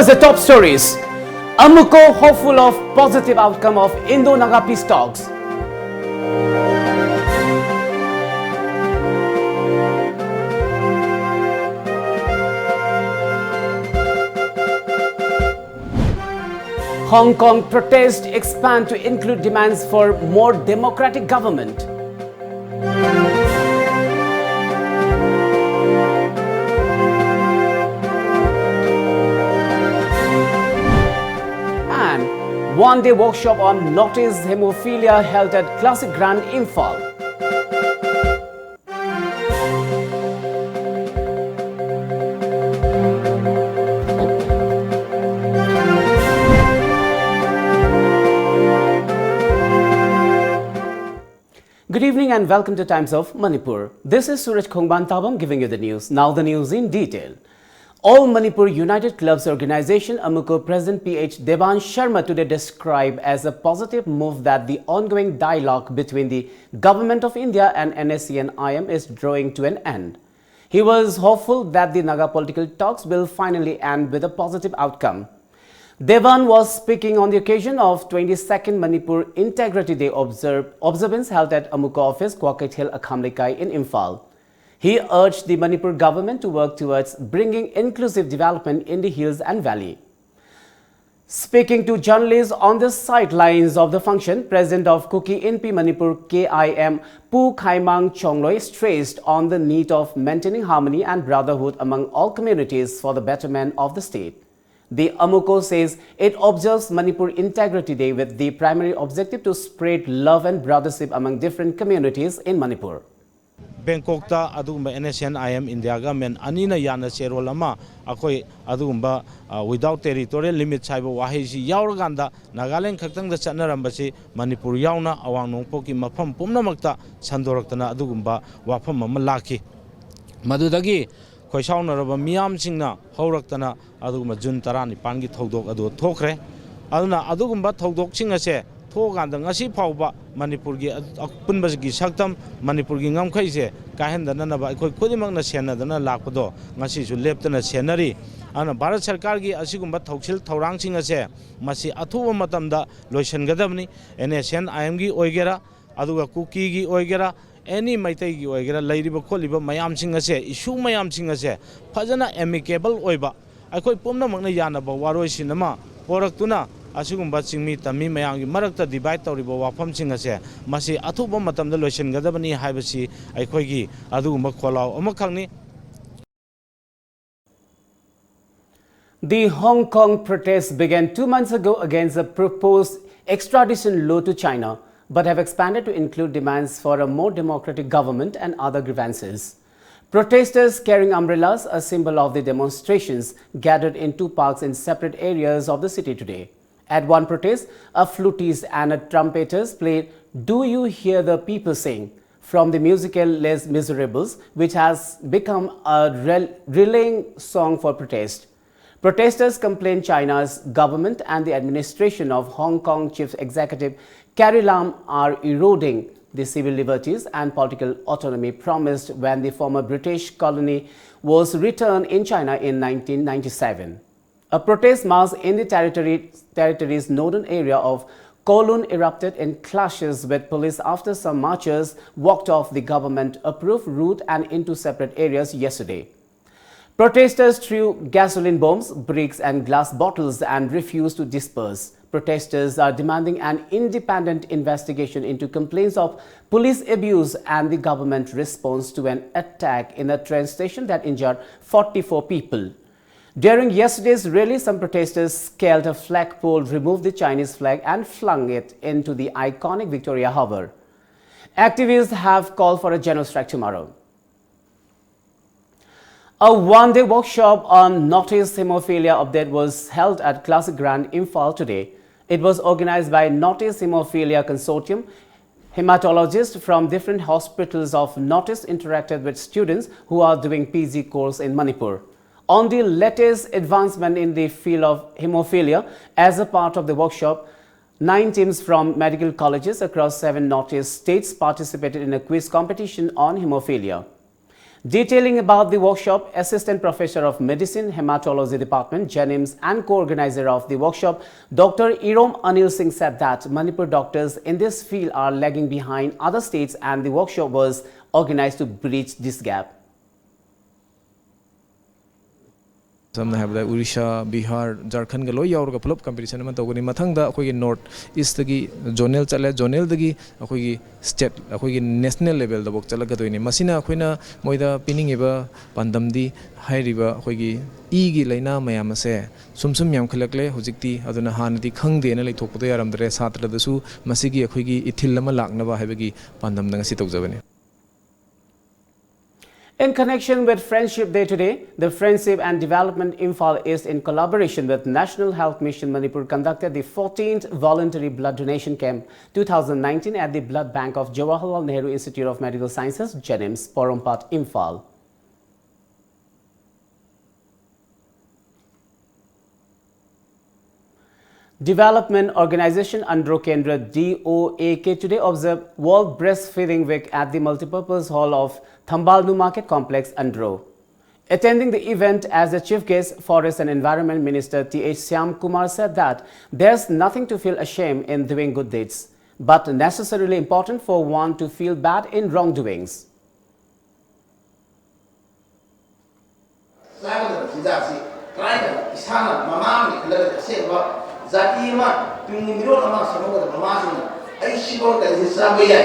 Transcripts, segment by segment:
Here's the top stories. Amuko hopeful of positive outcome of Indo-Naga peace talks. Hong Kong protests expand to include demands for more democratic government. And one-day workshop on notice hemophilia held at Classic Grand Imphal. Good evening and welcome to Times of Manipur. This is SURAJ giving you the news. Now the news in detail. All Manipur United Clubs Organization Amuko President PH Devan Sharma today described as a positive move that the ongoing dialogue between the Government of India and NSC and IM is drawing to an end. He was hopeful that the Naga political talks will finally end with a positive outcome. Devan was speaking on the occasion of 22nd Manipur Integrity Day observance held at Amuko office, Kwakait Hill, Akhamlikai in Imphal. He urged the Manipur government to work towards bringing inclusive development in the hills and valley. Speaking to journalists on the sidelines of the function, President of Kuki Inpi Manipur KIM Pu Khaimang Chongloi stressed on the need of maintaining harmony and brotherhood among all communities for the betterment of the state. The Amuko says it observes Manipur Integrity Day with the primary objective to spread love and brothership among different communities in Manipur. Bangkok ta adugumba NSN IM India government anina yana cherol ama akoi adugumba without territorial limits haiba wahi si yauraganda Nagaland khaktang da chatnarambasi Manipur yauna awang nongpo ki mafam pumnamakta sandoraktana adugumba wafam ama laki madudagi khoisaunaraba miyam singna hauраktana adugumba June 19 gi thodok adu thokre aduna adugumba thodok sing ase thoganda ngasi phawba Manipur gi punbas gi saktam Manipur gi ngamkhai se kahendana na ba khoi khodimak na senadana lakpado ngasi su leptana senari ana Bharat Sarkar gi asigumba thoksil thorang sing ase masi athuba matamda loisangadabni NSN IM gi oigera aduga Kuki gi oigera any maitai gi oigera lairiba kholiba mayam sing ase issue mayam sing ase fajana amicable oiba akhoi pumna makna yana ba waroi sinama poraktuna asigumba chingmi tami mayangi marakta divide tawriba wafam sing ase masi athuba matamda loisangadabani haibasi akhoi gi adugumba kholaw amakhangni. The Hong Kong protests began 2 months ago against the proposed extradition law to China, but have expanded to include demands for a more democratic government and other grievances. Protesters carrying umbrellas, a symbol of the demonstrations, gathered in two parks in separate areas of the city today. At one protest, a flutist and a trumpeters played "Do You Hear the People Sing" from the musical Les Miserables, which has become a relaying song for protest. Protesters complained China's government and the administration of Hong Kong Chief Executive Carrie Lam are eroding the civil liberties and political autonomy promised when the former British colony was returned in China in 1997. A protest march in the territory's northern area of Kowloon erupted in clashes with police after some marchers walked off the government-approved route and into separate areas yesterday. Protesters threw gasoline bombs, bricks and glass bottles and refused to disperse. Protesters are demanding an independent investigation into complaints of police abuse and the government response to an attack in a train station that injured 44 people. During yesterday's rally, some protesters scaled a flagpole, removed the Chinese flag and flung it into the iconic Victoria Harbour. Activists have called for a general strike tomorrow. A one-day workshop on notice hemophilia update was held at Classic Grand Imphal today. It was organized by Notice Hemophilia Consortium. Hematologists from different hospitals of Notice interacted with students who are doing PG course in Manipur on the latest advancement in the field of hemophilia. As a part of the workshop, 9 teams from medical colleges across 7 Northeast states participated in a quiz competition on hemophilia. Detailing about the workshop, Assistant Professor of Medicine, Hematology Department, JNIMS, and co-organizer of the workshop, Dr. Irom Anil Singh said that Manipur doctors in this field are lagging behind other states and the workshop was organized to bridge this gap. Samna have the Urisha, Bihar, Jharkhand galo yaur ka pull-up competition man tawgani mathang da akoi north east gi zonal chale zonal dagi akoi state akoi national level da bok chalaga doini masina akoina moida pinning eba pandamdi hairiba akoi gi e gi laina mayam ase sumsum yam khalakle hojikti aduna hanati khangde na leithokpado yaramdre satra dasu masigi akoi gi ithil lama lakna ba haibagi pandam da ngasi tawjabani. In connection with Friendship Day today, the Friendship and Development Imphal East, in collaboration with National Health Mission Manipur, conducted the 14th Voluntary Blood Donation Camp 2019 at the Blood Bank of Jawaharlal Nehru Institute of Medical Sciences, JNIMS, Porompat, Imphal. Development Organization Andhra Kendra DOAK today observed World Breastfeeding Week at the Multipurpose Hall of Thambalnu Market Complex, Andhra. Attending the event as the chief guest, Forest and Environment Minister T.H. Syam Kumar said that there's nothing to feel ashamed in doing good deeds, but necessarily important for one to feel bad in wrongdoings. Zati ma pingi miro nama sama ko mama sina ai shibo ka ji sabe ya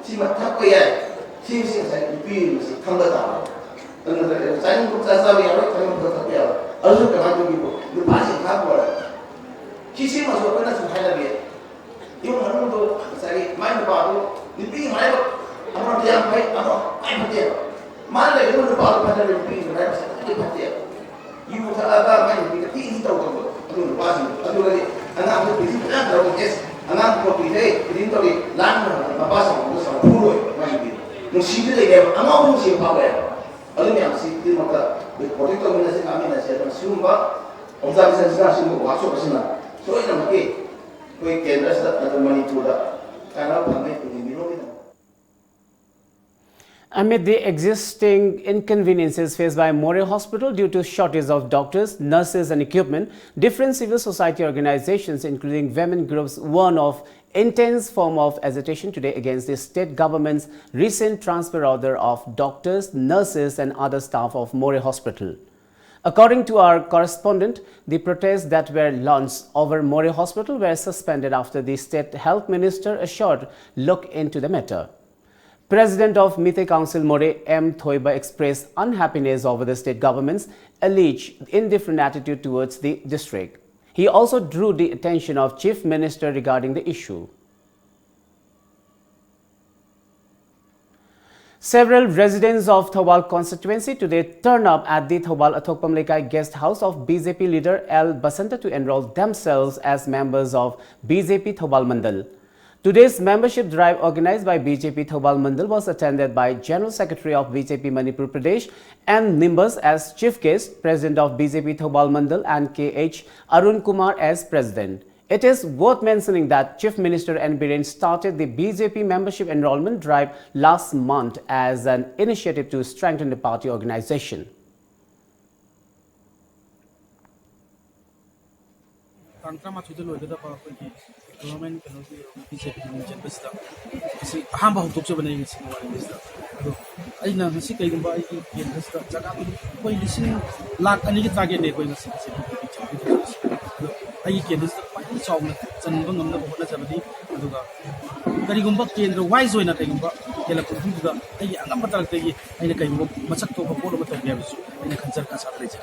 si mathak ko ya si sai pi si thanga ta tang da sai ko sa sabe ya ko thang ko ta ya azu ka ma ji ko ni pa si kha ko si ma so ko na su khala be yo ma do sai mai ba do ni pi mai ba amra dia mai amra ai ba dia ma le yo ba ba ta ni pi mai sa ti ba dia you ta ba mai ni ti ni ta ko aduh pasti, aduh lagi, anak aku pilih kan kalau kes, anak aku pilih, pilih tadi, lama, apa sama, itu sama puluh, macam itu. Mesti itu dia, anak aku mesti apa ya? Aduh ni mesti itu maka, berpolitik itu mesti kami nasi ada sumber, orang saya bisa sumber masuk ke sana. So ini mungkin, kau kendra sudah ada Manipur dah, karena kami pilih minum itu. Amid the existing inconveniences faced by More Hospital due to shortage of doctors, nurses and equipment, different civil society organizations including women groups warn of intense form of agitation today against the state government's recent transfer order of doctors, nurses and other staff of More Hospital. According to our correspondent, the protests that were launched over More Hospital were suspended after the state health minister assured look into the matter. President of Mite Council More M. Thoiba expressed unhappiness over the state government's alleged indifferent attitude towards the district. He also drew the attention of Chief Minister regarding the issue. Several residents of Thobal constituency today turned up at the Thobal Athokpam Lekai guest house of BJP leader L. Basanta to enroll themselves as members of BJP Thobal Mandal. Today's membership drive organized by BJP Thobal Mandal was attended by General Secretary of BJP Manipur Pradesh and Nimbus as chief guest, President of BJP Thobal Mandal and K.H. Arun Kumar as President. It is worth mentioning that Chief Minister N. Biren started the BJP membership enrollment drive last month as an initiative to strengthen the party organization. Government BJP members si ahamba hukuk sa banay si Mawali Isda. Ay na si kayo ba ay Isda jaga ko ay lising lakh ani kita target ne ko yung si ay Isda pa ni song na san bang ngam na ko na sabadi aduga kari gumba kendra wise hoy na kay gumba kela ko duga ay angam batal tay ay na kay masak to ko polo batal biya bisu ay na kanser ka sa treja.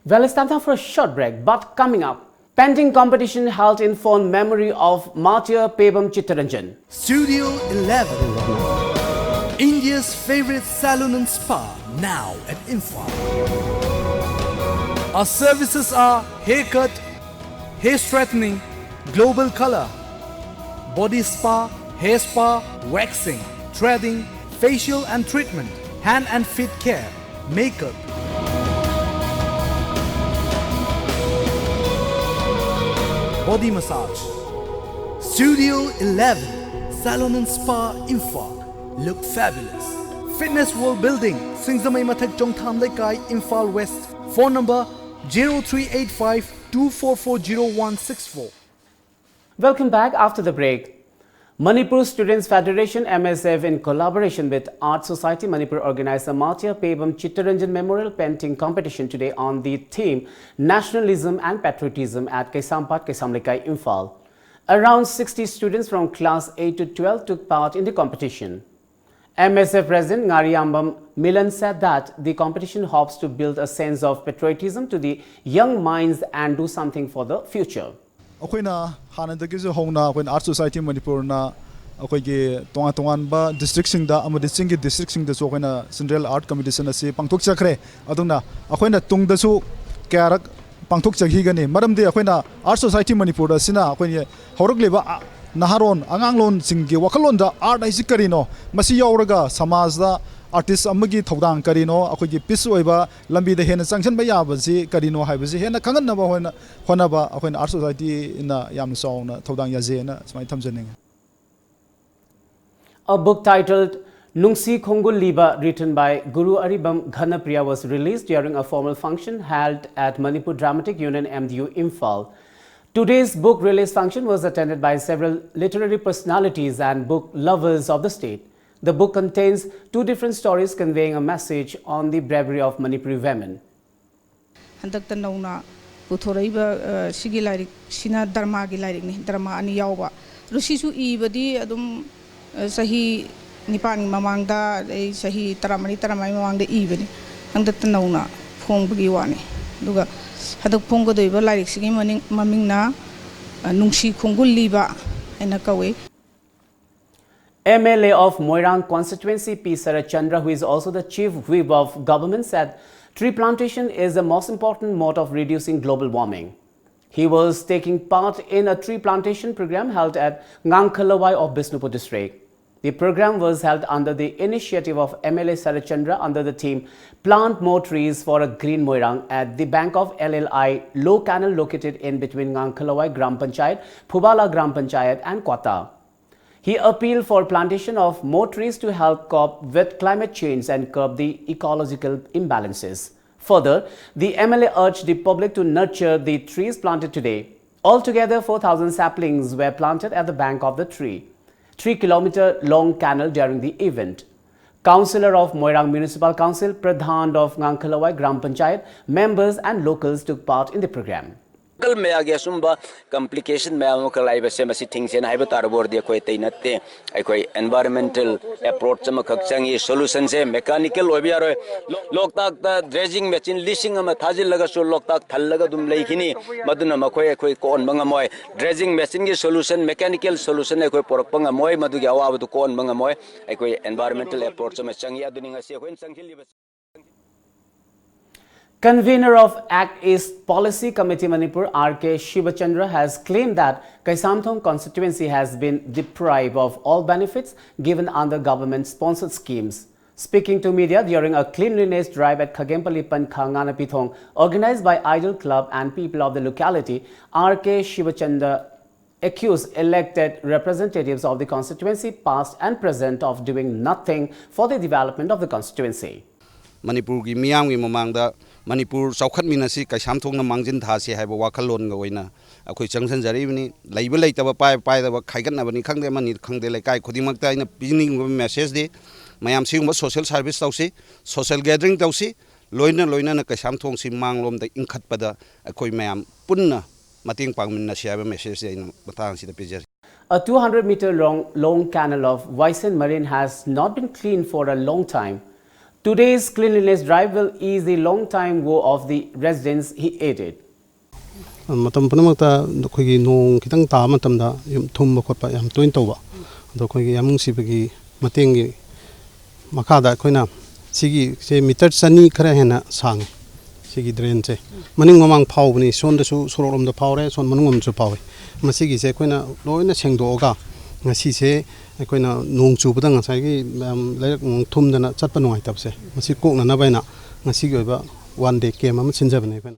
Well, it's time for a short break, but coming up, painting competition held in fond memory of martyr Pebam Chittaranjan. Studio 11, India's favorite salon and spa, now at Imphal. Our services are haircut, hair straightening, global color, body spa, hair spa, waxing, threading, facial and treatment, hand and feet care, makeup, body massage. Studio 11, Salon and Spa Imphal. Look fabulous. Fitness World Building, Singzamai Mathak Chongtham Lekai, Imphal West. Phone number 0385 2440 Welcome back after the break. Manipur Students Federation MSF in collaboration with Art Society Manipur organized a Matia Pebam Chittaranjan Memorial Painting Competition today on the theme Nationalism and Patriotism at Kaisampat, Kaisamlekai, Imphal. Around 60 students from class 8 to 12 took part in the competition. MSF President Ngariambam Milan said that the competition hopes to build a sense of patriotism to the young minds and do something for the future. Akoina hanadagi jo hona akoin Art Society Manipur na akoigi tongan ba district singda amadi singi district singda so akoina Central Art Competition ase pangthok chakre aduna akoina tungda su kyarak pangthok chagi gani maramdi akoina Art Society Manipur da sina akoini horogleba naharon anganglon singi wakalon da art ai sikarino masi yauraga samaj da artist amagi thodang karino akoigi piece oiba lambi da hena sanction ba yabasi karino haibasi hena kangan na ba hona hona ba akoina Art Society na yam song na thodang yaje na smai thamjaning. A book titled Nungsi Khongul Liba, written by Guru Aribam Ghanapriya, was released during a formal function held at Manipur Dramatic Union MDU Imphal. Today's book release function was attended by several literary personalities and book lovers of the state. The book contains 2 different stories conveying a message on the bravery of Manipuri women. Handakta nauna puthoraiba sigi lairik sina dharma gi lairik ni dharma ani yawba rusi su ibadi adum sahi nipani mamangda sahi taramani mamangda ibani handakta nauna phongbagi wani duga hadak phonggo doiba lairik sigi mamingna nungsi khongul liba ena kawe. MLA of Moirang constituency P. SURAJ Chandra, who is also the chief whip of government, said tree plantation is the most important mode of reducing global warming. He was taking part in a tree plantation program held at Ngangkhalawai of Bisnupur district. The program was held under the initiative of MLA SURAJ Chandra under the theme Plant More Trees for a Green Moirang at the bank of LLI Low Canal located in between Ngangkhalawai Gram Panchayat, Phubala Gram Panchayat and Kwata. He appealed for plantation of more trees to help cope with climate change and curb the ecological imbalances. Further, the MLA urged the public to nurture the trees planted today. Altogether, 4,000 saplings were planted at the bank of the 3-kilometer long canal during the event. Councillor of Moirang Municipal Council, Pradhan of Ngangkhalawai Gram Panchayat, members and locals took part in the program. में आगे असुम्बा complication में आमो कलाई बसे मसी things हैं हाइबो तारबोर दिया कोई तय नत्ते कोई environmental approach चम खक्चंगी solution से mechanical वो भी आ रहे लोकताक ता dredging machine leasing में थाजिल लगा सो लोकताक थल लगा दुम लई खिनी मधुन में कोई कौन बंगा मोय dredging machine की solution mechanical solution है कोई पोरक बंगा मोय मधु क्या आवाज़ तो कौन बंगा मोय कोई environmental approach में चंगी आदुनिंग से कोई संखिली बस. Convener of Act East Policy Committee Manipur R.K. Shivachandra has claimed that Kaisamthong constituency has been deprived of all benefits given under government-sponsored schemes. Speaking to media during a cleanliness drive at Khagempalipan Khanganapithong organized by Idol Club and people of the locality, R.K. Shivachandra accused elected representatives of the constituency past and present of doing nothing for the development of the constituency. Manipur ki miyam ki mamangda Manipur saukhat minasi Kaisamthong na mangjin thasi haiba wakalon ga oina akoi changsan jari bini laiba leitaba pai da khaigat na bani khangde mani khangde lekai khudimakta ina pining message de mayam singba social service tausi social gathering tausi loina na Kaisamthong si manglom da inkhatpada akoi mayam punna mating pangmin na siya message de ina matang sida pijari. A 200-meter long canal of Vysen Marine has not been cleaned for a long time. Today's cleanliness drive will ease the long-time woe of the residents, he added. Matam panamata khoi nong kitang ta matamda yum thumba khotpa yam toin tawba do khoi yamung sibagi matengi makada khoina sigi se meter sani khara hena sang sigi drain se maning mamang phawbni son da su sorolom da phawre son manungom chu phawi masigi se khoina loina sengdoga ngasi se koina nong chubada ngasai gi lairak thumdana chatpa nungai tabse masi kokna na baina ngasi gi oiba one day came am sinjabane.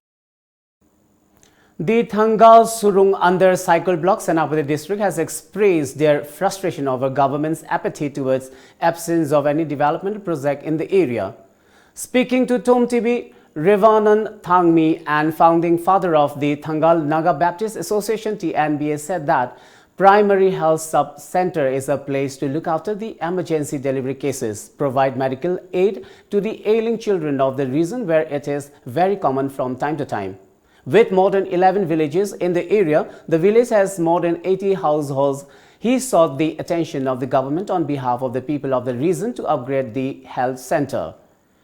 The Thangal Surung under cycle block Senapati district has expressed their frustration over government's apathy towards absence of any development project in the area. Speaking to Tom TV, Revanan Thangmi and founding father of the Thangal Naga Baptist Association TNBA said that Primary Health Sub-Center is a place to look after the emergency delivery cases, provide medical aid to the ailing children of the region where it is very common from time to time. With more than 11 villages in the area, the village has more than 80 households. He sought the attention of the government on behalf of the people of the region to upgrade the health center.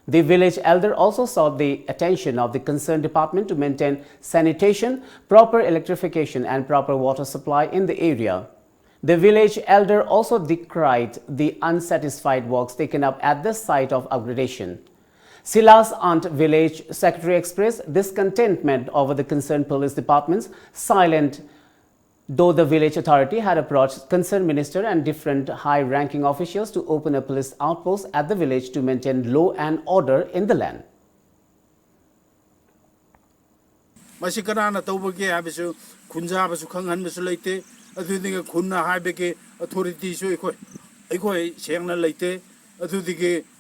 The village elder also sought the attention of the concerned department to maintain sanitation, proper electrification and proper water supply in the area. The village elder also decried the unsatisfied works taken up at the site of upgradation. Silas Aunt Village Secretary expressed discontentment over the concerned police department's silent, though the village authority had approached concerned minister and different high-ranking officials to open a police outpost at the village to maintain law and order in the land.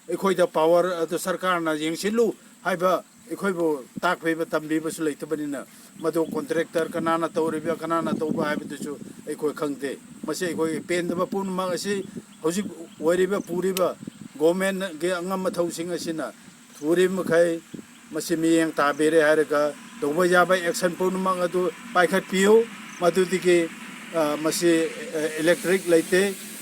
ꯑꯩꯈꯣꯏꯗ power ꯑꯗꯨ ꯁꯔꯀꯥꯔꯅ ꯌꯦꯡꯁꯤꯜꯂꯨ ꯍꯥꯏꯕ ꯑꯩꯈꯣꯏꯕꯨ ꯇꯥꯛꯄꯤꯕ ꯇꯝꯕꯤꯕꯁꯨ ꯂꯩꯇꯕꯅꯤꯅ ꯃꯗꯨ contractor ꯀꯅꯥꯅ ꯇꯧꯔꯤꯕ ꯀꯅꯥꯅ ꯇꯧꯕ ꯍꯥꯏꯕꯗꯨꯁꯨ ꯑꯩꯈꯣꯏ ꯈꯪꯗꯦ ꯃꯁꯤ ꯑꯩꯈꯣꯏꯒꯤ ꯄꯦꯟꯗꯕ ꯄꯨꯝꯅꯃꯛ ꯑꯁꯤ ꯍꯧꯖꯤꯛ ꯑꯣꯏꯔꯤꯕ ꯄꯨꯔꯤꯕ ꯒꯣꯚꯔꯟꯃꯦꯟꯠꯒꯤ ꯑꯉꯝ ꯃꯊꯧꯁꯤꯡ ꯑꯁꯤꯅ ꯊꯨꯔꯤꯕ ꯃꯈꯩ ꯃꯁꯤ ꯃꯤꯠꯌꯦꯡ ꯇꯥꯕꯤꯔꯦ ꯍꯥꯏꯔꯒ ꯇꯧꯕ ꯌꯥꯕ ꯑꯦꯛꯁꯟ ꯄꯨꯝꯅꯃꯛ ꯑꯗꯨ ꯄꯥꯏꯈꯠꯄꯤꯌꯨ ꯃꯗꯨꯗꯒꯤ ꯃꯁꯤ ꯏꯂꯦꯛꯇ꯭ꯔꯤꯛ ꯂꯩꯇꯦ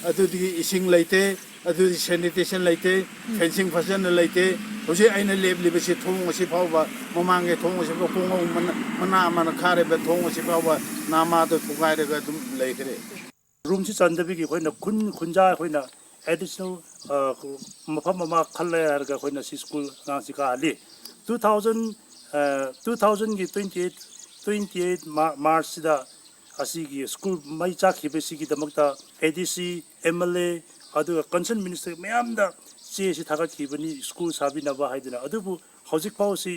ꯑꯗꯨꯗꯒꯤ ꯏꯁꯤꯡ ꯂꯩꯇꯦ ꯑꯗꯨꯗꯤ sanitation ꯂꯩꯇꯦ fencing ꯐꯖꯅ ꯂꯩꯇꯦ ꯍꯧꯖꯤꯛ ꯑꯩꯅ ꯂꯦꯞꯂꯤꯕꯁꯤ ꯊꯣꯡ ꯑꯁꯤ ꯐꯥꯎꯕ ꯃꯃꯥꯡꯒꯤ ꯊꯣꯡ ꯑꯁꯤ ꯐꯥꯎꯕ ꯈꯣꯡ ꯃꯅꯥ ꯑꯃꯅ ꯈꯥꯔꯤꯕ ꯊꯣꯡ ꯑꯁꯤ ꯐꯥꯎꯕ ꯅꯥꯃꯥꯗ ꯊꯨꯒꯥꯏꯔꯒ ꯑꯗꯨꯝ ꯂꯩꯈ꯭ꯔꯦ ꯔꯨꯝꯁꯤ ꯆꯟꯗꯕꯤꯒꯤ ꯑꯩꯈꯣꯏꯅ ꯈꯨꯟꯖꯥ ꯑꯩꯈꯣꯏꯅ additional ꯃꯐꯝ ꯑꯃ ꯈꯜꯂꯦ ꯍꯥꯏꯔꯒ ꯑꯩꯈꯣꯏꯅ ꯁꯤ ꯁ꯭ꯀꯨꯜ ꯑꯉꯥꯡꯁꯤ ꯀꯥꯍꯜꯂꯤ 2028 ꯃꯥꯔꯆꯁꯤꯗ ꯑꯁꯤꯒꯤ ꯁ꯭ꯀꯨꯜ ꯃꯩ ꯆꯥꯛꯈꯤꯕꯁꯤꯒꯤꯗꯃꯛꯇ ADC MLA ꯑꯗꯨꯒ concern minister ꯃꯌꯥꯝꯗ ꯆꯦꯁꯤ ꯊꯥꯒꯠꯈꯤꯕꯅꯤ ꯁ꯭ꯀꯨꯜ ꯁꯥꯕꯤꯅꯕ ꯍꯥꯏꯗꯅ ꯑꯗꯨꯕꯨ ꯍꯧꯖꯤꯛ ꯐꯥꯎꯁꯤ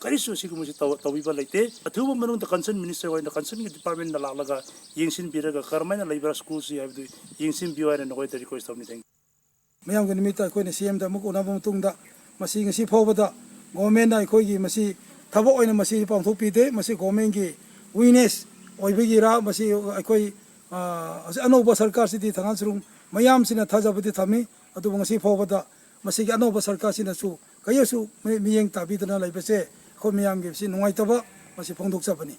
ꯀꯔꯤꯁꯨ ꯁꯤꯒꯨꯝꯕꯁꯤ ꯇꯧꯕꯤꯕ ꯂꯩꯇꯦ ꯑꯊꯨꯕ ꯃꯅꯨꯡꯗ concern minister ꯑꯣꯏꯅ concernꯒꯤ departmentꯗ ꯂꯥꯛꯂꯒ ꯌꯦꯡꯁꯤꯟꯕꯤꯔꯒ ꯀꯔꯝꯍꯥꯏꯅ ꯂꯩꯕ꯭ꯔꯥ ꯁ꯭ꯀꯨꯜꯁꯤ ꯍꯥꯏꯕꯗꯨ ꯌꯦꯡꯁꯤꯟꯕꯤꯌꯨ ꯍꯥꯏꯅ ꯅꯈꯣꯏꯗ ꯔꯤꯀ꯭ꯋꯦꯁ ꯇꯧꯅꯤ ꯊꯦꯡꯛ ꯃꯌꯥꯝꯒꯤ ꯅꯨꯃꯤꯠꯇ ꯑꯩꯈꯣꯏꯅ CMꯗ ꯑꯃꯨꯛ ꯎꯅꯕ ꯃꯇꯨꯡꯗ ꯃꯁꯤ ꯉꯁꯤ ꯐꯥꯎꯕꯗ ꯒꯣꯚꯔꯟꯃꯦꯟꯠꯅ ꯑꯩꯈꯣꯏꯒꯤ ꯃꯁꯤ ꯊꯕꯛ ꯑꯣꯏꯅ ꯃꯁꯤ ꯄꯥꯡꯊꯣꯛꯄꯤꯗꯦ ꯃꯁꯤ ꯒꯣꯚꯔꯟꯃꯦꯟꯠꯒꯤ ꯋꯤꯛꯅꯦꯁ ꯑꯣꯏꯕꯒꯤꯔꯥ ꯃꯁꯤ ꯑꯩꯈꯣꯏ ꯑꯅꯧꯕ ꯁꯔꯀꯥꯔꯁꯤꯗꯤ ꯊꯪꯒꯥꯜ ꯁꯨꯔꯨꯡ ꯃꯌꯥꯝꯁꯤꯅ ꯊꯥꯖꯕꯗꯤ ꯊꯝꯃꯤ ꯑꯗꯨꯕꯨ ꯉꯁꯤ ꯐꯥꯎꯕꯗ ꯃꯁꯤꯒꯤ ꯑꯅꯧꯕ ꯁꯔꯀꯥꯔꯁꯤꯅꯁꯨ ꯀꯩꯁꯨ ꯃꯤꯠꯌꯦꯡ ꯇꯥꯕꯤꯗꯅ ꯂꯩꯕꯁꯦ ꯑꯩꯈꯣꯏ ꯃꯌꯥꯝꯒꯤ ꯅꯨꯡꯉꯥꯏꯇꯕ ꯃꯁꯤ ꯐꯣꯡꯗꯣꯛꯆꯕꯅꯤ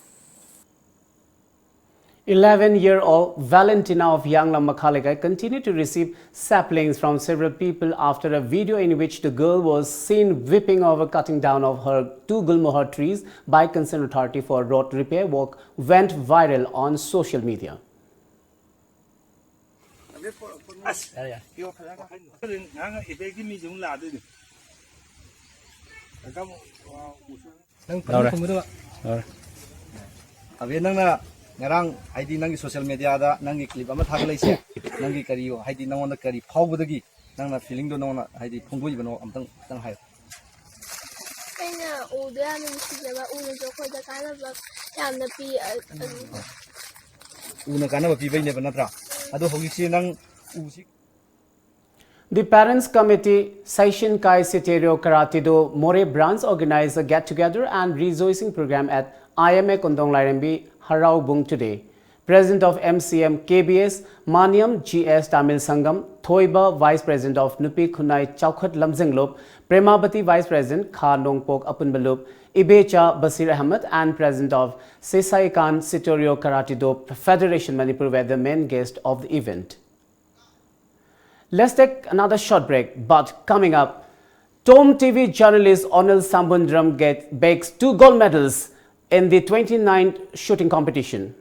11-year-old Valentina of Yanglam Makhaligai continued to receive saplings from several people after a video in which the girl was seen whipping over cutting down of her 2 gulmohar trees by concerned authority for road repair work went viral on social media. ngarang haidi nangi social media da nangi clip ama thaglaise nangi kari haidi nangona kari phawbudagi nangna feeling do nangna haidi phongdoi bano amtang tang hai aina uda min sijaba una jo khoda kana ba yamna pi una kana ba pi bai ne banatra ado hogi si nang usi The Parents Committee Saishin Kai Siterio Karatido More branch organized a get-together and rejoicing program at IMA Kondong Lairambi Harau Bung today. President of MCM KBS Maniam GS Tamil Sangam, Thoiba Vice President of Nupi Khunai Chaukhat Lamjingbatomtv, Premabati Vice President Kha Nongpok Apunbalup, Ibecha Basir Ahmed and President of Sesai Khan Siterio Karatido Federation Manipur were the main guest of the event. Let's take another short break, but coming up, Tom TV journalist Onil Sambundram bags 2 gold medals in the 29th shooting competition.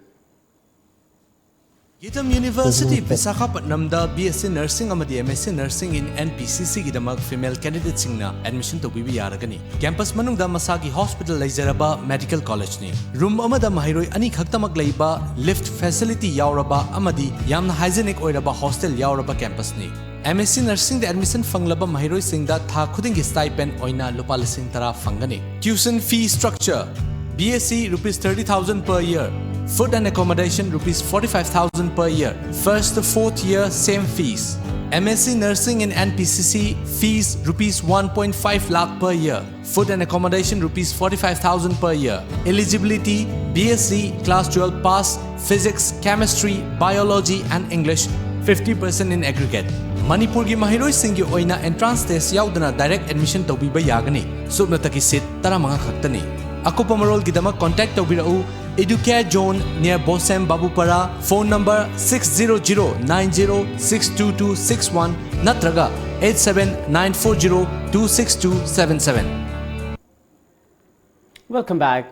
Gitam University Visakhapatnamda BSc Nursing amadi MSc Nursing in NPCC gidamak female candidate singna admission to bibi yaragani. Campus manungda masagi hospital leizaraba medical college ni. Room amada mahiroi ani khaktamak leiba lift facility yauraba amadi yamna hygienic oiraba hostel yauraba campus ni. MSc Nursing the admission fanglaba mahiroi singda tha khudingi stipend oina lupa lising tara fangani. Tuition fee structure BSc rupees 30,000 per year. Food and accommodation rupees 45,000 per year. First to fourth year same fees. MSc Nursing in NPCC fees rupees 1.5 lakh per year. Food and accommodation rupees 45,000 per year. Eligibility BSc class 12 pass, physics, chemistry, biology and English 50% in aggregate. Manipur gi mahiroi singi oina entrance test yaudana direct admission tawbiba yagani. Subnataki seat taramanga khaktani. Akupa marol gidama contact tawbirau Educare Zone near Bosem Babupara. Phone number 600-90-62261 Natraga 87-940-26277. Welcome back.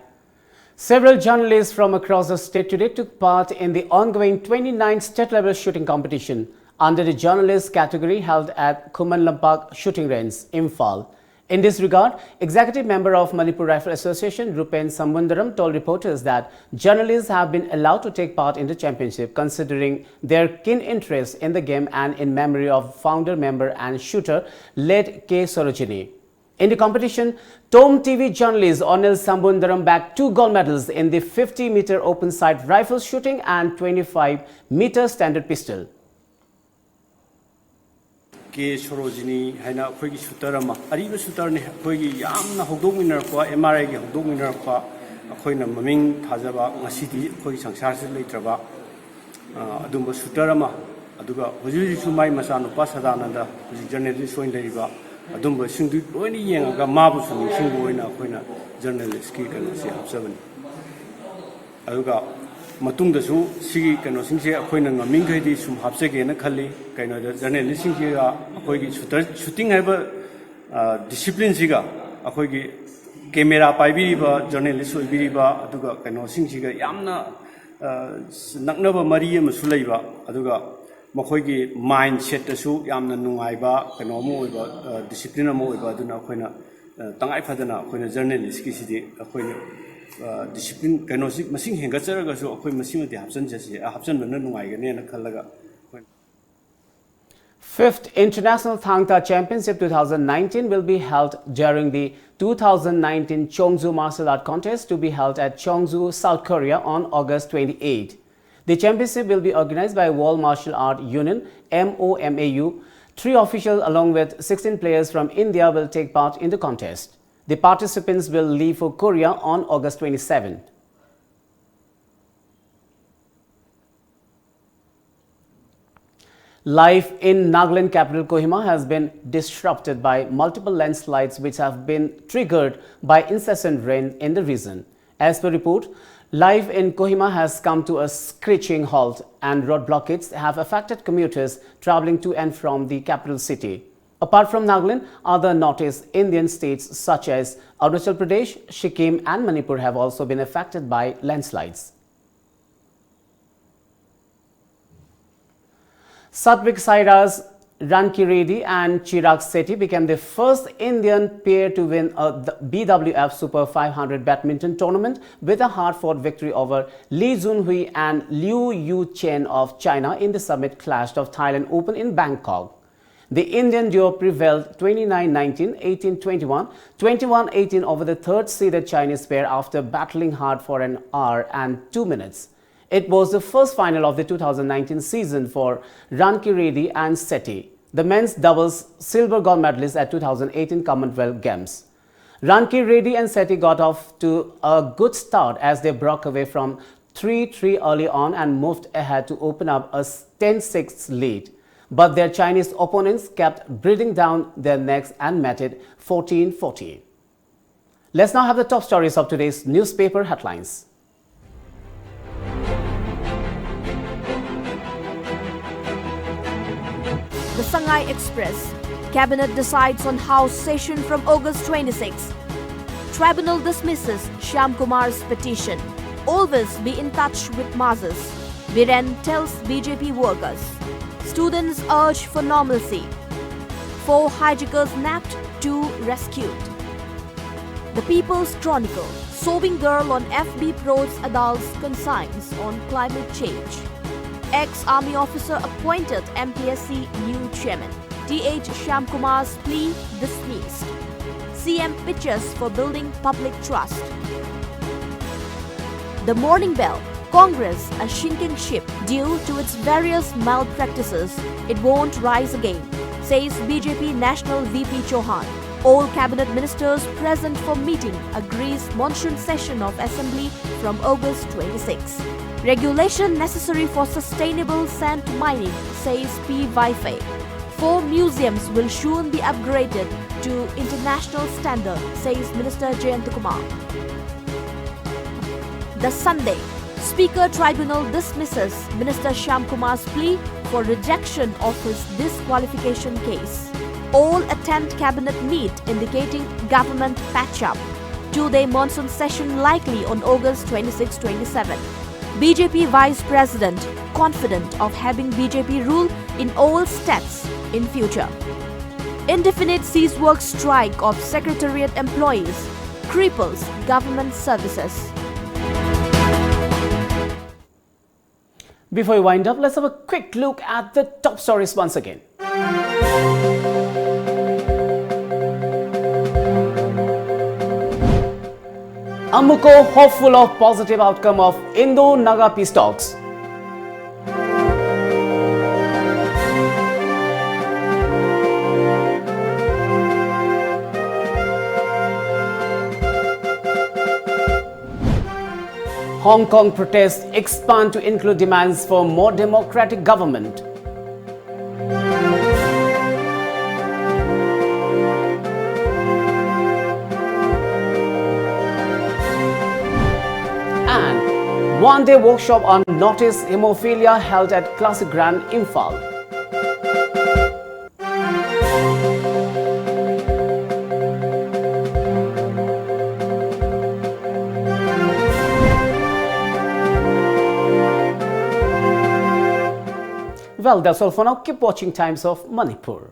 Several journalists from across the state today took part in the ongoing 29th state-level shooting competition under the journalist category held at Khuman Lampak Shooting Range, Imphal. In this regard, Executive Member of Manipur Rifle Association, Rupen Sambandaram, told reporters that journalists have been allowed to take part in the championship considering their keen interest in the game and in memory of founder, member and shooter late K. Sorojini. In the competition, Tom TV journalist Onil Sambundaram bagged 2 gold medals in the 50-meter open sight rifle shooting and 25-meter standard pistol. K. Sorojini haina khoi shooter ama ariba shooter ne khoi yamna hodok winner ko MRI ge hodok winner ko khoi na maming thajaba ngasidi khoi sangsar se leitraba adumba shooter ama aduga hojuri sumai masanu pasadananda journalist soin leiba adumba singdu loini yenga mabu sung singbu oina khoi na journalist ki kan se habsabani aduga matung da su sigi kano singse akhoi na ngaming khai di sum habsege na khalli kaino journalist sing ga akhoi gi shooting haiba discipline siga akhoi gi camera pai bi ba journalist oi bi ba aduga kaino sing siga yamna naknaba mari ama su leiba aduga makhoi gi mindset ta su yamna nungai ba kaino mo oi ba discipline mo oi ba aduna akhoi na tangai phadana akhoi na journalist ki sidi akhoi discipline kainosi masing hengatsaraga so akhoi masing de hapsan jasi hapsan bana nungai ga ne na khallaga. 5th International Thangta Championship 2019 will be held during the 2019 Cheongju Martial Art Contest to be held at Cheongju, South Korea on August 28. The championship will be organized by World Martial Art Union MOMAU. 3 officials along with 16 players from India will take part in the contest. The participants will leave for Korea on August 27. Life in Nagaland capital Kohima has been disrupted by multiple landslides which have been triggered by incessant rain in the region. As per report, life in Kohima has come to a screeching halt and road blockades have affected commuters travelling to and from the capital city. Apart from Nagaland, other Northeast Indian states such as Arunachal Pradesh, Sikkim and Manipur have also been affected by landslides. Satvik Sairaj Ranki Reddy and Chirag Sethi became the first Indian pair to win a BWF Super 500 badminton tournament with a hard-fought victory over Lee Junhui and Liu Yu Chen of China in the Summit Clash of Thailand Open in Bangkok. The Indian duo prevailed 29-19, 18-21, 21-18 over the third-seeded Chinese pair after battling hard for an hour and 2 minutes. It was the first final of the 2019 season for Ranki Reddy and Sethi, the men's doubles silver gold medalists at 2018 Commonwealth Games. Ranki Reddy and Sethi got off to a good start as they broke away from 3-3 early on and moved ahead to open up a 10-6 lead. But their Chinese opponents kept breathing down their necks and met it 14-14. Let's now have the top stories of today's newspaper headlines. The Shanghai Express. Cabinet decides on House session from August 26. Tribunal dismisses Shyam Kumar's petition. Always be in touch with masses. Viren tells BJP workers. Students urge for normalcy. 4 hijackers nabbed, 2 rescued. The People's Chronicle. Sobbing girl on FB prods adults' consigns on climate change. Ex-army officer appointed MPSC new chairman. TH Shyam Kumar's plea dismissed. CM pitches for building public trust. The Morning Bell, Congress a sinking ship due to its various malpractices. It won't rise again, says BJP National VP Chauhan. All cabinet ministers present for meeting agrees monsoon session of Assembly from August 26. Regulation necessary for sustainable sand mining, says P. Vaifei. 4 museums will soon be upgraded to international standard, says Minister Jayantakumar. The Sunday, Speaker Tribunal dismisses Minister Shyamkumar's plea for rejection of his disqualification case. All attend cabinet meet indicating government patch-up. 2-day monsoon session likely on August 26-27. BJP Vice President confident of having BJP rule in all states in future. Indefinite cease work strike of Secretariat employees cripples government services. Before we wind up, let's have a quick look at the top stories once again. Amuko hopeful of positive outcome of Indo-Naga peace talks. Hong Kong protests expand to include demands for more democratic government. And one-day workshop on notice hemophilia held at Classic Grand Imphal. Well, that's all for now. Keep watching Times of Manipur.